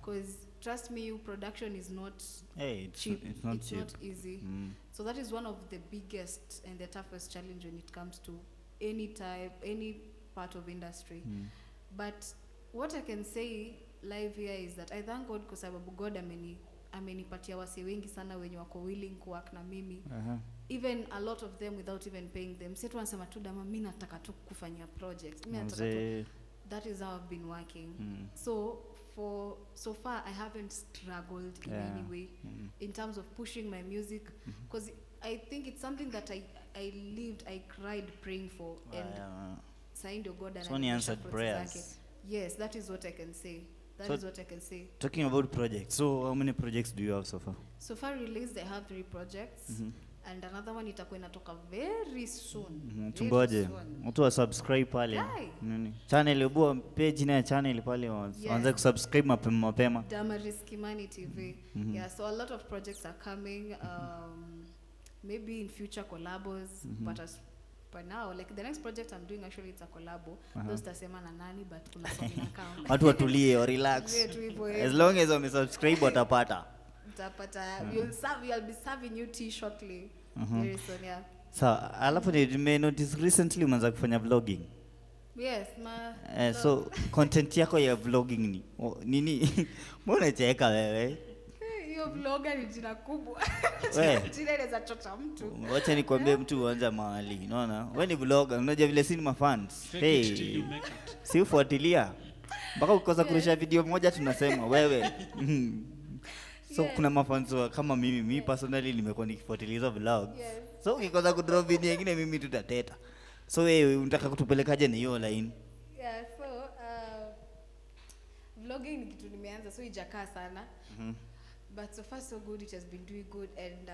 because trust me, you production is not Hey, it's cheap. it's not cheap. Not easy. So that is one of the biggest and the toughest challenge when it comes to any part of industry. But what I can say live here is that I thank God kwa sababu God amenipatia wase wengi sana wenye wako willing kuwork na mimi. Even a lot of them without even paying them. Sasa wanasema tu Dama, mimi nataka tu kufanya projects. Mimi nataka tu. That is how I've been working. So far I haven't struggled in any way in terms of pushing my music, because I think it's something that I lived, I cried praying for, and signed your God and so answered prayers. Yes, that is what I can say. That is what I can say. Talking about projects, so how many projects do you have so far? So far released, I have 3 projects. And another one itakuwa inatoka very soon. Tungoje mtu wa subscribe pale nini channel ubo page na channel pale waanze kusubscribe mapema. Damaris Kimani TV. Yeah, so a lot of projects are coming. Maybe in future collabos, but as for now, like the next project I'm doing, actually it's a collabo. Those tasema na nani, but kuna song in account. Watu watulie or relax. As long as wame subscribe watapata. We'll be serving you tea shortly. Very soon, yeah. So, alafu nime notice recently umeanza kufanya vlogging. Yes, so content yako ya vlogging nini? Mbona cheka wewe? Hiyo vlogger ni jina kubwa. Jina inaweza chota mtu. Wacha nikwambie mtu uanza mahali, unaona? Wewe ni vlogger, unajua vile sisi ma fans. Hey. Si ufuatilia. Mpaka ukikosa kurusha video moja tunasema wewe. So kuna mafans kama mimi personally nimekuwa nikifuatilia vlogs. So ukikosa kudrop video nyingine mimi tutateta. So wewe unataka kutupelekaje na hiyo line? Yeah, so vlogging ni kitu nimeanza, so ijakaa sana. But so far so good, it has been doing good, and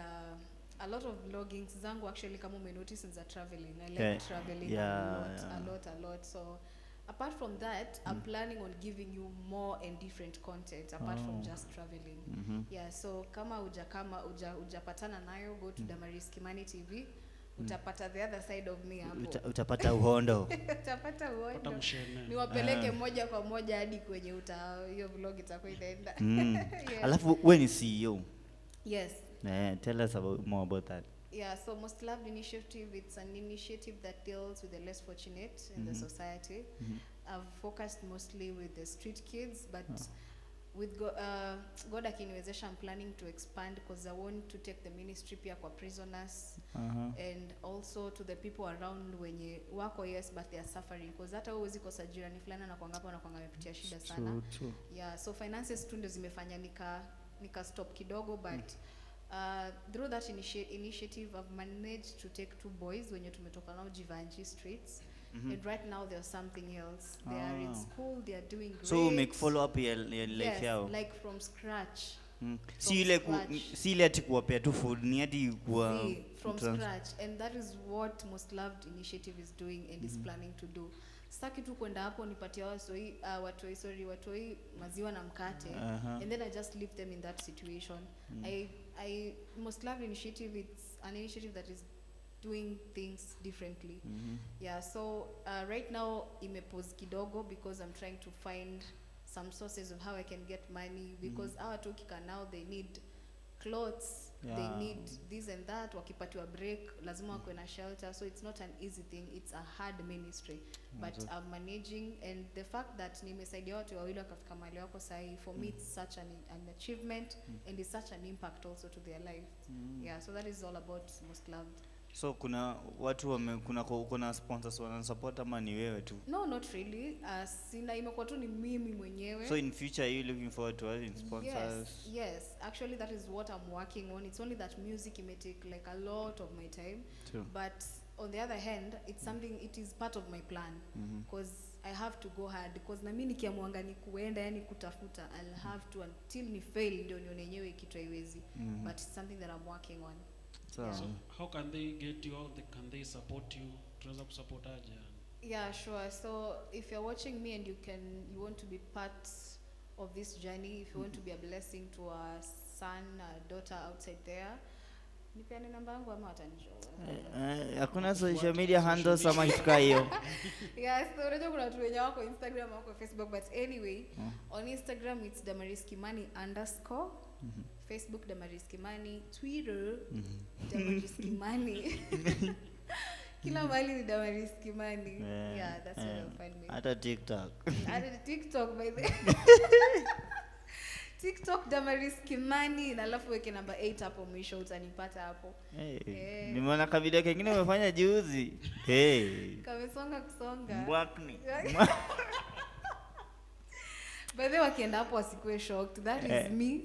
a lot of vlogging zangu actually kama ume notice since traveling. I like traveling a lot. So apart from that, I'm planning on giving you more and different content apart from just traveling. Yeah, so kama ujapatana nayo, go to Damaris Kimani TV. Utapata the other side of me hapo. Utapata uhondo. Utapata uhondo. Niwapeleke moja kwa moja hadi kwenye hiyo vlog itakuwa inaenda. Alafu wewe ni CEO. Yes. Tell us more about that. Yeah, so Most Loved Initiative, it's an initiative that deals with the less fortunate in the society. I've focused mostly with the street kids, but with God akiniwezesha, I'm planning to expand because I want to take the ministry pia kwa prisoners and also to the people around wenye wako but they are suffering, because hata huwezi kosa jirani fulani na kuangapo na kuanga amepitia shida sana. True. Yeah, so finances tu ndio zimefanya nika stop kidogo, but through that initiative I've managed to take 2 boys wenye tumetoka nao Jivanji streets. And right now there's something else. They are in school, they are doing great. So make follow up your life yao. Like from scratch. Si ile ati kuwapea tu food, ni hadi kuwa from scratch, and that is what Most Loved Initiative is doing and is planning to do. Sitaki tu kwenda hapo nipatia watoi maziwa na mkate and then I just leave them in that situation. I Most Loved Initiative, it's an initiative that is doing things differently. Yeah, so right now imepause kidogo because I'm trying to find some sources of how I can get money, because our tukika now they need clothes, they need this and that, wakipatiwa break lazima wako na shelter, so it's not an easy thing, it's a hard ministry, but I'm managing, and the fact that nimesaidia watu wawili wakafika mahali wako sahi, for me it's such an achievement and it's such an impact also to their life. Yeah, so that is all about Most Loved. So kuna watu kuna sponsors wana support ama ni wewe tu? No, not really. Sina, imekuwa tu ni mimi mwenyewe. So in future are you looking forward to having sponsors? Yes. Actually that is what I'm working on. It's only that music may take like a lot of my time. True. But on the other hand, it's something, it is part of my plan, because I have to go hard, because na mimi nikiamwanga ni kuenda yani kutafuta, I'll have to until ni fail ndio nione yenyewe kitu haiwezi. But it's something that I'm working on. So how can they get you out? Can they support you? Tunaweza kusupport aje? Yeah, sure. So if you're watching me and you want to be part of this journey, if you want to be a blessing to a son, a daughter outside there, Nipeane namba yangu ama watanijua. Hakuna social media handles ama kitu hiyo. Yes, so unajua kuna watu wenye wako Instagram wako Facebook, but anyway, on Instagram it's Damaris Kimani _ Facebook Damaris Kimani, Twitter Damaris Kimani. Kila mahali ni Damaris Kimani. Yeah, that's where you'll find me. Hata TikTok. Hata TikTok by the TikTok Damaris Kimani na alafu weke namba 8 hapo mwisho utanipata hapo. Nimeona ka video kingine umefanya juzi. Kamesonga kusonga. Mbwakni. By the way, wakienda hapo wasikue shocked. That is me.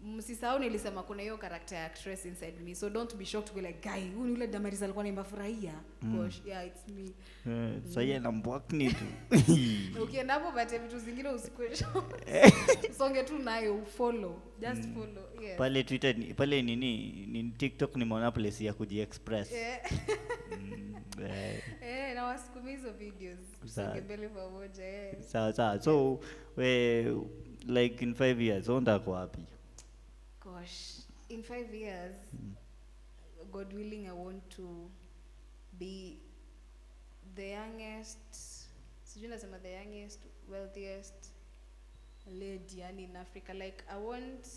Msisahau nilisema kuna hiyo character actress inside me. So don't be shocked to be like, guy, huyu ni yule Damaris alikuwa anaimba furahia. Gosh, yeah, it's me. So yeye na mbwakni tu. Ukienda hapo bate vitu zingine usikue shocked. Songe tu nayo follow. Just follow. Yeah. Pale Twitter pale ni TikTok nimeona place ya kujiexpress. Na wasikumizo videos. Songe mbele pamoja. Sawa. So like in 5 years unataka wapi? Gosh, in 5 years, God willing, I want to be the youngest, the youngest, wealthiest lady in Africa. Like, I want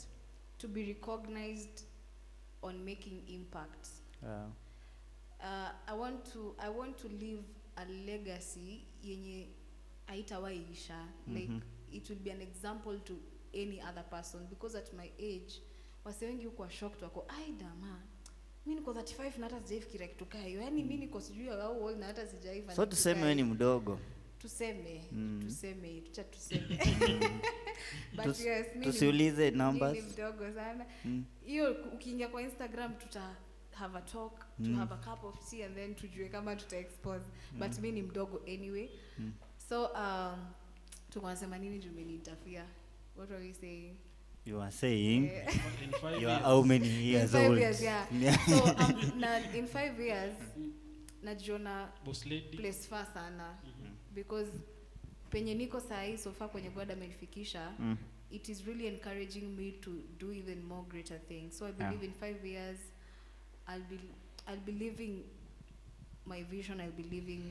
to be recognized on making impacts. I want to leave a legacy yenye haitawaisha. Like, it will be an example to any other person, because at my age wase wengi huko shocked wako dama mimi niko 35 na hata sijafikiria kitu kama hiyo. Yaani mimi niko sijui au old na hata sijaifa. So tuseme wewe ni mdogo. Tuseme. But yes, mimi tusiulize numbers. Mimi mdogo sana. Hiyo ukiingia kwa Instagram tuta have a talk, to have a cup of tea and then tujue kama tuta expose. But mimi ni mdogo anyway. So tukasema nini juu mimi nitafia. What are we saying? You are saying in 5 you are how many years old? 5 years, yeah. So in 5 years najiona boss lady place far sana because penye niko sahi so far kwenye God amenifikisha, it is really encouraging me to do even more greater things. So I believe in 5 years I'll be living my vision, I'll be living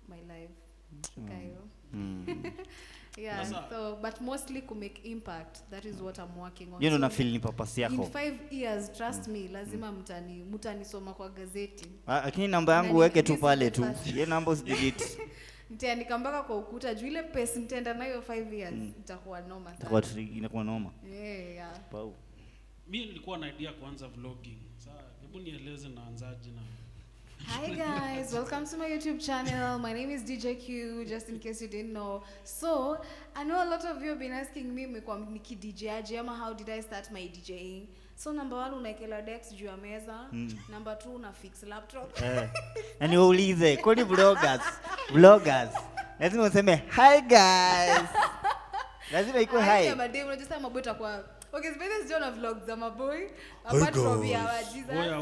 my life. Yeah, so but mostly to make impact. That is what I'm working on. You know, na feel ni purpose yako. In 5 years, trust me, lazima mutanisoma kwa gazeti. Lakini namba yangu weke tu pale tu. Hiyo namba usidelete. Nitaandika mpaka kwa ukuta juu ile pesa nitaenda nayo 5 years itakuwa noma sana. Inakuwa noma. Yeah. Wow. Mimi nilikuwa na idea kuanza vlogging. Sasa hebu nieleze naanzaje na. Hi guys, welcome to my YouTube channel. My name is DJ Q, just in case you didn't know. So, I know a lot of you have been asking me niki DJ aje ama how did I start my DJing. So number 1 unaekela decks juu ya meza, number 2 una fix laptop. Na niulize, kwani vloggers. Lazima useme hi guys. Lazima iko hi. Kama demo unajua mabota kwa okay, spend this on vlogs za maboy apart from ya Jesus. Oya.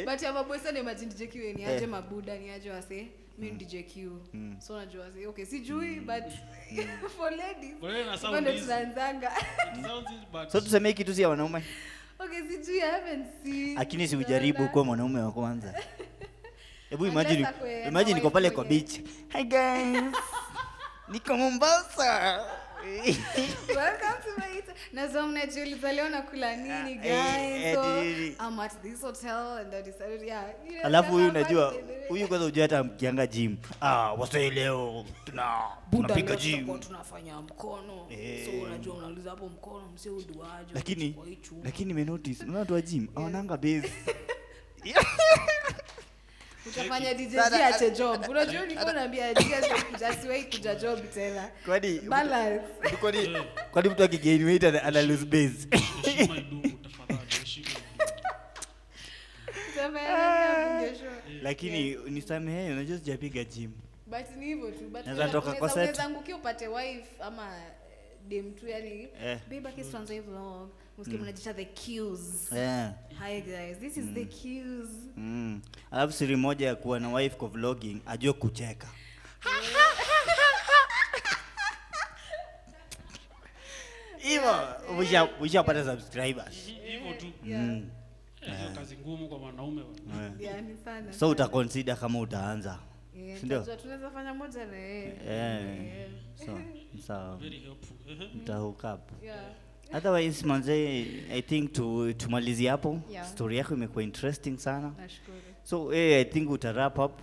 But ya maboy sana imagine DJ Q ni aje mabuda ni aje wase mimi DJ Q. So unajua wase okay sijui but for ladies. Ndio tunaanzanga. So tuseme kitu si ya wanaume. Okay, sijui I haven't seen. Lakini si ujaribu kuwa mwanaume wa kwanza. Hebu imagine niko pale kwa beach. Hi guys. Niko Mombasa. Welcome to my Nazomna Julie Zaliona kula nini guys? So I'm at this hotel and I decided alafu huyu unajua huyu kwanza unajua hata mkianga gym. Wasai leo tunapiga gym. Tunafanya mkono. So unajua unauliza hapo mkono msee uduaje. Lakini nime notice unaona watu wa gym hawananga base. Utafanya DJ ache job. Unajua niko naambia DJ asiwahi kuja job tena. Kwani balance. Kwani mtu akigain weight ana lose base. Heshima idumu tafadhali, heshima. Lakini nisamehe unajua sijapiga gym. But ni hivyo tu. But unaweza angukia upate wife ama dem tu yani baby kiss tuanze vlog. Msikie mnajiita the cues. Hi guys, this is the cues. Alafu siri moja ya kuwa na wife kwa vlogging, ajue kucheka. Hivyo ushapata subscribers. Hivyo tu. Hiyo kazi ngumu kwa wanaume. Yani sana. So utaconsider kama utaanza. Ndio. Tunaweza fanya moja na yeye. So Very helpful. Mta hook up. Yeah. Otherwise manze, I think tumalizie hapo. Story yako imekuwa interesting sana. Nashukuru. So I think uta wrap up.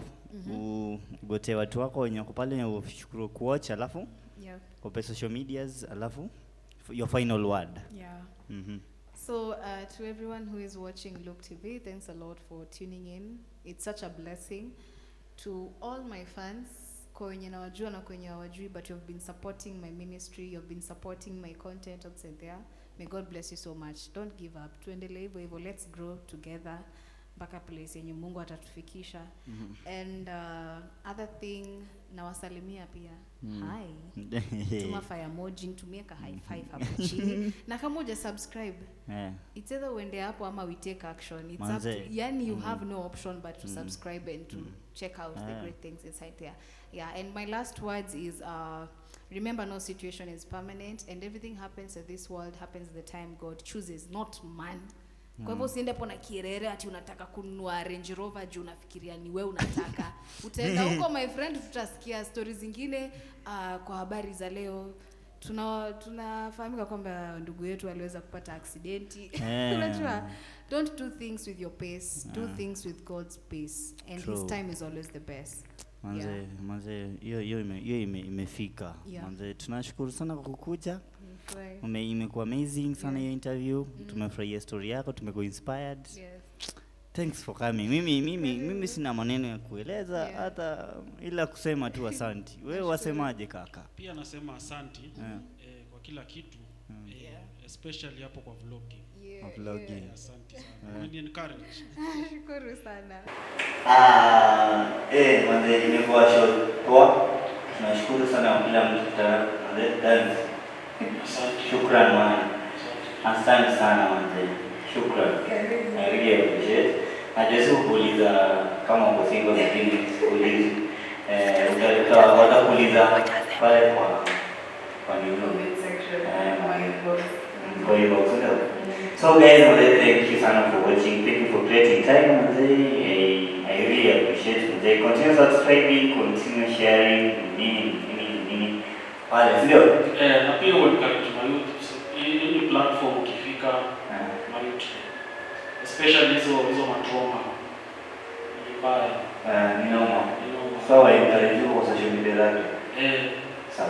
Ugote watu wako wenye wako pale ushukuru kuwatch alafu kwa social medias alafu your final word. So to everyone who is watching Look TV, thanks a lot for tuning in. It's such a blessing. To all my fans, kwenye nawajua na kwenye hawajui, but you've been supporting my ministry, you've been supporting my content outside there. May God bless you so much. Don't give up. Tuendelee hivyo, let's grow together mpaka place yenye Mungu atatufikisha. And other thing, nawasalimia pia. Hi. Tuma fire emoji, tumie ka high five hapo chini. Na kama uja subscribe. It's either uende hapo ama we take action. It's up to, yani you have no option but to subscribe and to check out the great things inside there. Yeah, and my last words is remember no situation is permanent and everything happens in this world happens the time God chooses, not man. Kwa hivyo usiende hapo na kierere ati unataka kununua Range Rover juu unafikiria ni wewe unataka. Utaenda huko my friend, tutasikia stories zingine kwa habari za leo. Tunafahamika kwamba ndugu yetu aliweza kupata accidenti. Unajua, don't do things with your pace, do things with God's pace and His time is always the best. Manze hiyo imefika. Manze tunashukuru sana kwa kukuja. Imekuwa amazing sana hiyo interview. Tumefurahia story yako, tumekuwa inspired. Thanks for coming. Mimi sina maneno ya kueleza hata ila kusema tu asante. Wewe wasemaje kaka? Pia nasema asante kwa kila kitu. Especially hapo kwa vlogging. Asante sana. Ni encourage. Shukuru sana. Manze imekuwa short poa. Tunashukuru sana kila mtu tayari. Shukran man. Asante sana manze. Shukran. I really appreciate. Najua kuuliza kama uko single lakini kuuliza utakuuliza pale kwa comment section kwa inbox. So guys, thank you sana for watching. Thank you for creating time manze. I really appreciate it. Continue subscribing, continue sharing, nini. Pale ndio. Na pia encourage my youth. Hii platform ukifika my youth. Especially hizo matrauma. Ni mbaya. Ninaoma. Sawa, encourage kwa social media zake. Sawa.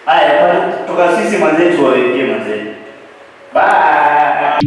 Haya, kutoka sisi manzetu wawekie manzetu. Bye.